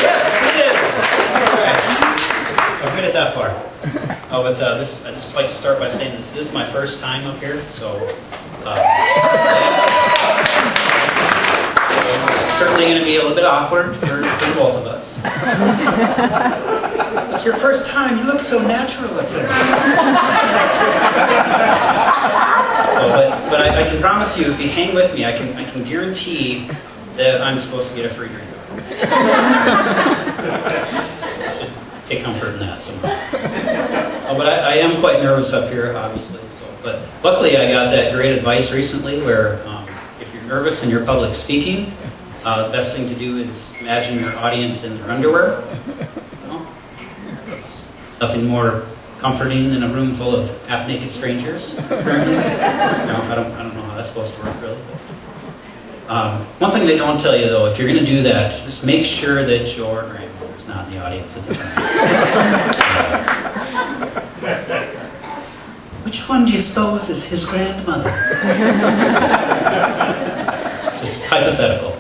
Yes, it is. All right. I've made it that far. Oh, but I'd just like to start by saying this is my first time up here, so it's certainly going to be a little bit awkward for both of us. It's your first time. You look so natural up there. But I can promise you, if you hang with me, I can guarantee that I'm supposed to get a free drink. Should take comfort in that somehow. But I am quite nervous up here, obviously. But luckily, I got that great advice recently where if you're nervous and you're public speaking, the best thing to do is imagine your audience in their underwear. Nothing more comforting than a room full of half-naked strangers. Apparently, I don't know how that's supposed to work really. One thing they don't tell you though, if you're going to do that, just make sure that your grandmother's not in the audience at the time. Which one do you suppose is his grandmother? It's just hypothetical.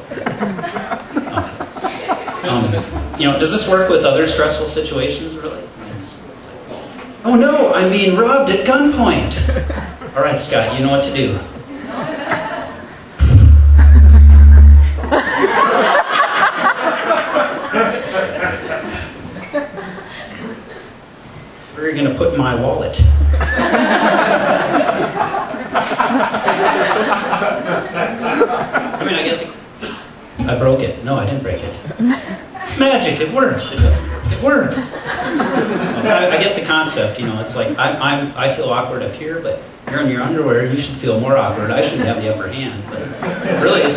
Does this work with other stressful situations, really? Oh no, I'm being robbed at gunpoint. All right, Scott, you know what to do. Where are you going to put my wallet? I broke it. No, I didn't break it. It's magic. It works. It works. I get the concept. It's like I feel awkward up here, but you're in your underwear. You should feel more awkward. I should have the upper hand. But really, it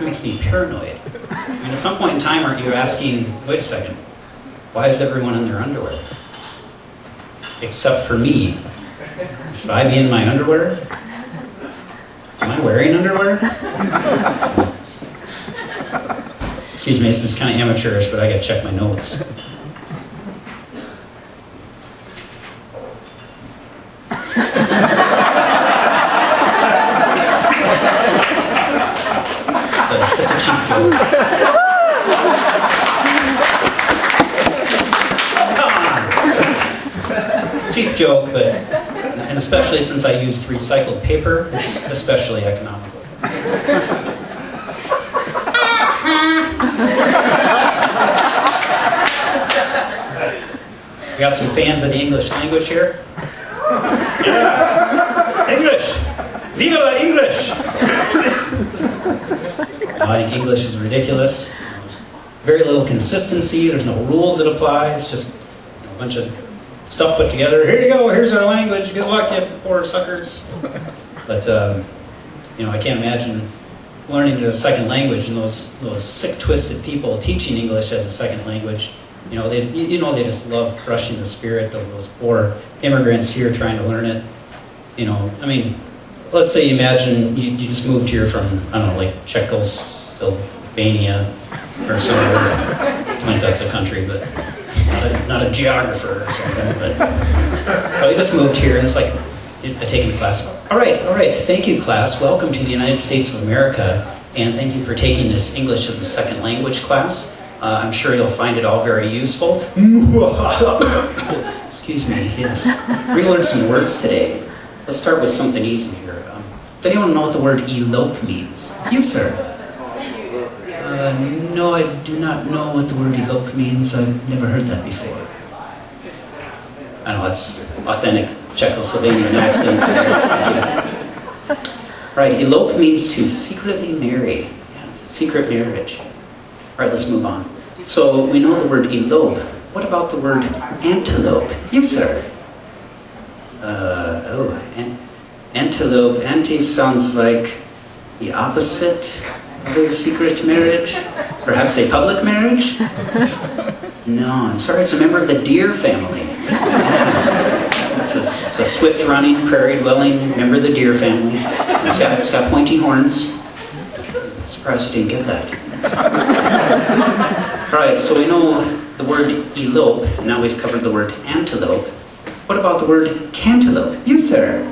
makes me paranoid. At some point in time, aren't you asking, wait a second, why is everyone in their underwear? Except for me. Should I be in my underwear? Am I wearing underwear? Excuse me, this is kind of amateurish, but I gotta check my notes. That's a cheap joke. Come on! Cheap joke, and especially since I used recycled paper, it's especially economical. We got some fans of the English language here. Yeah! English! Viva la English! I think English is ridiculous. There's very little consistency. There's no rules that apply. It's just a bunch of stuff put together. Here you go. Here's our language. Good luck, you poor suckers. But I can't imagine learning a second language and those sick, twisted people teaching English as a second language. They just love crushing the spirit of those poor immigrants here trying to learn it. Let's say you imagine you just moved here from, I don't know, like Czechoslovakia or somewhere. I think that's a country, but not a geographer or something. But so you just moved here, and it's like I take in class. All right. Thank you, class. Welcome to the United States of America, and thank you for taking this English as a second language class. I'm sure you'll find it all very useful. Excuse me, yes. We're going to learn some words today. Let's start with something easy here. Does anyone know what the word elope means? You, sir. No, I do not know what the word elope means. I've never heard that before. I know, it's authentic Czechoslovakian accent. Right, elope means to secretly marry. Yeah, it's a secret marriage. All right, let's move on. So we know the word elope. What about the word antelope? You, sir. Antelope. Ante sounds like the opposite of a secret marriage. Perhaps a public marriage? No, I'm sorry, it's a member of the deer family. Yeah. It's a swift-running, prairie-dwelling member of the deer family. It's got pointy horns. Surprised you didn't get that. Right, so we know the word elope, and now we've covered the word antelope. What about the word cantaloupe? You, sir.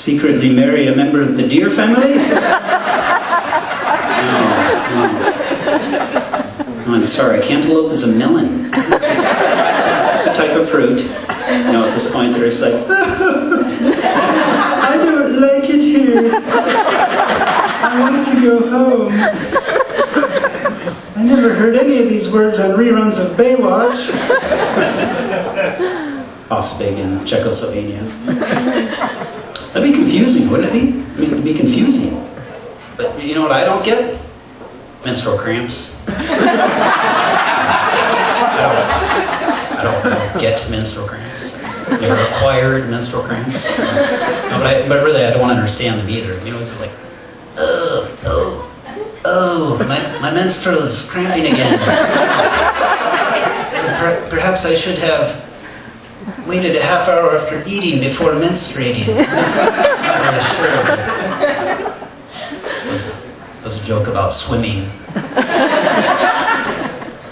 secretly marry a member of the deer family? No, I'm sorry, cantaloupe is a melon. It's a type of fruit. At this point they're just like, I don't like it here. I want to go home. I never heard any of these words on reruns of Baywatch. Offspig in Czechoslovakia. That'd be confusing, wouldn't it be? I mean, it'd be confusing. But you know what I don't get? Menstrual cramps. I don't get menstrual cramps. Never acquired menstrual cramps. No, but really, I don't understand them either. Is it like, my menstrual is cramping again. Perhaps I should have waited a half hour after eating before menstruating. Not really sure. It was a joke about swimming.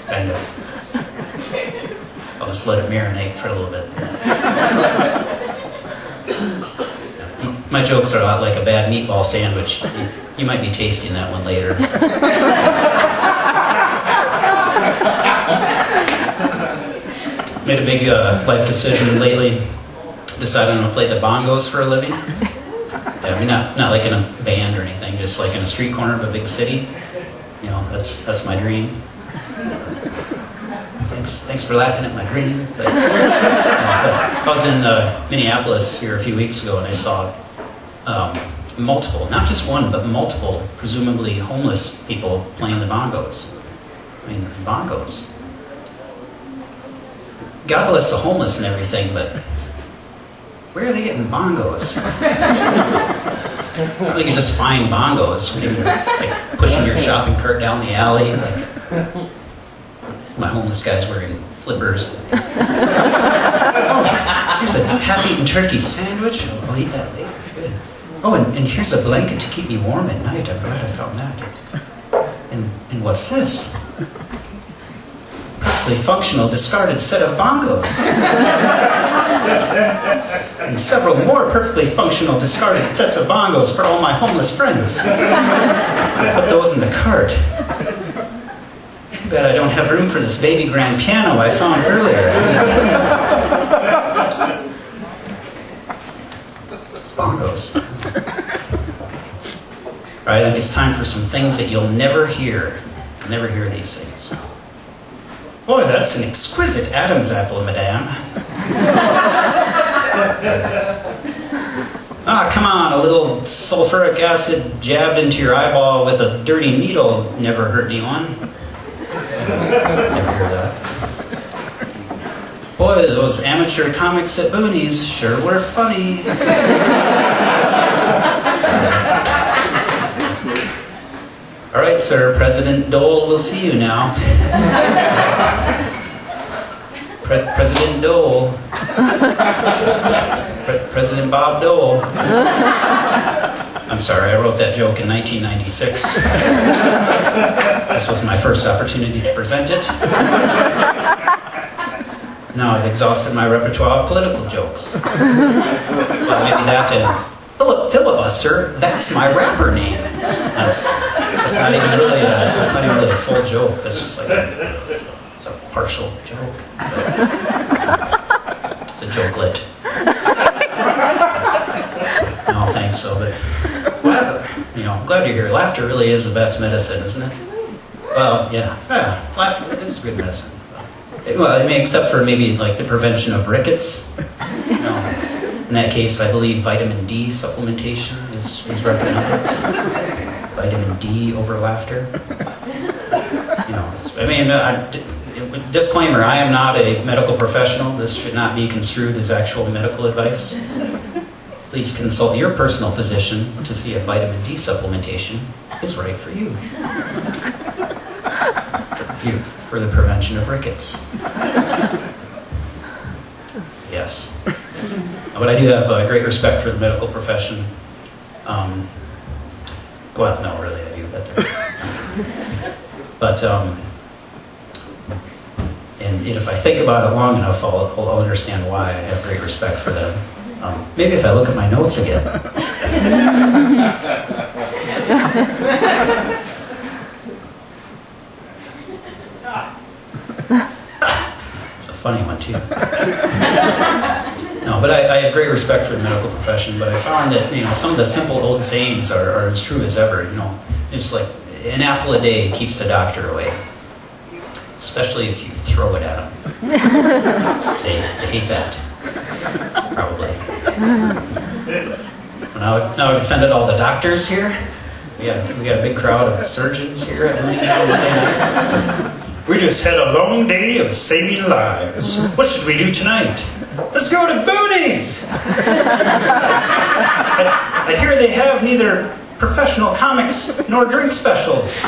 Kind of. I'll just let it marinate for a little bit. My jokes are a lot like a bad meatball sandwich. You might be tasting that one later. Made a big life decision lately. Decided I'm going to play the bongos for a living. I mean, not like in a band or anything, just like in a street corner of a big city. That's my dream. Thanks for laughing at my dream. But I was in Minneapolis here a few weeks ago, and I saw multiple, not just one, but multiple, presumably homeless people playing the bongos. I mean, bongos. God bless the homeless and everything, but where are they getting bongos? It's not like you just find bongos. Maybe like pushing your shopping cart down the alley. Like, my homeless guy's wearing flippers. Oh, here's a half-eaten turkey sandwich. I'll eat that later. Good. Oh, and here's a blanket to keep me warm at night. I'm glad I found that. And what's this? Perfectly functional discarded set of bongos. And several more perfectly functional discarded sets of bongos for all my homeless friends. I put those in the cart. Too bad I don't have room for this baby grand piano I found earlier. It's bongos. All right, I think it's time for some things that you'll never hear. You'll never hear these things. Boy, that's an exquisite Adam's apple, madame. Ah, come on, a little sulfuric acid jabbed into your eyeball with a dirty needle never hurt anyone. Never hear that. Boy, those amateur comics at Boonies sure were funny. All right, sir, President Dole will see you now. President Dole. President Bob Dole. I'm sorry, I wrote that joke in 1996. This was my first opportunity to present it. Now I've exhausted my repertoire of political jokes. Well, maybe that and Philip Filibuster, that's my rapper name. That's not even really a full joke. That's just like it's a partial joke. It's a jokelet. No, thanks, so, but I'm glad you're here. Laughter really is the best medicine, isn't it? Well, yeah, laughter is good medicine. Well, I mean, except for maybe like the prevention of rickets. In that case, I believe vitamin D supplementation is recommended. Vitamin D over laughter. Disclaimer, I am not a medical professional. This should not be construed as actual medical advice. Please consult your personal physician to see if vitamin D supplementation is right for you. For the prevention of rickets. Yes. But I do have great respect for the medical profession. Well, no, really, I do. And if I think about it long enough, I'll understand why I have great respect for them. Maybe if I look at my notes again. It's a funny one, too. No, but I have great respect for the medical profession, but I found that, some of the simple old sayings are as true as ever, It's like, an apple a day keeps the doctor away. Especially if you throw it at them. They hate that. Probably. Now I've offended all the doctors here. We got a big crowd of surgeons here at Monday night. We just had a long day of saving lives. What should we do tonight? Let's go to Boonies! I hear they have neither professional comics nor drink specials.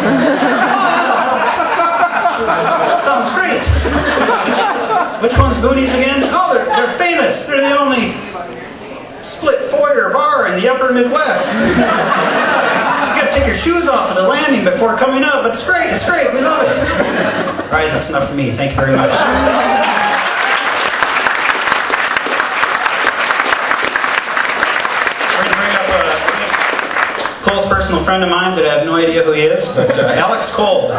Sounds great. Which one's Boonies again? Oh, they're famous. They're the only split foyer bar in the upper Midwest. You gotta take your shoes off at the landing before coming up, but it's great, we love it. All right, that's enough for me. Thank you very much. We're going to bring up a close personal friend of mine that I have no idea who he is, but Alex Kolb.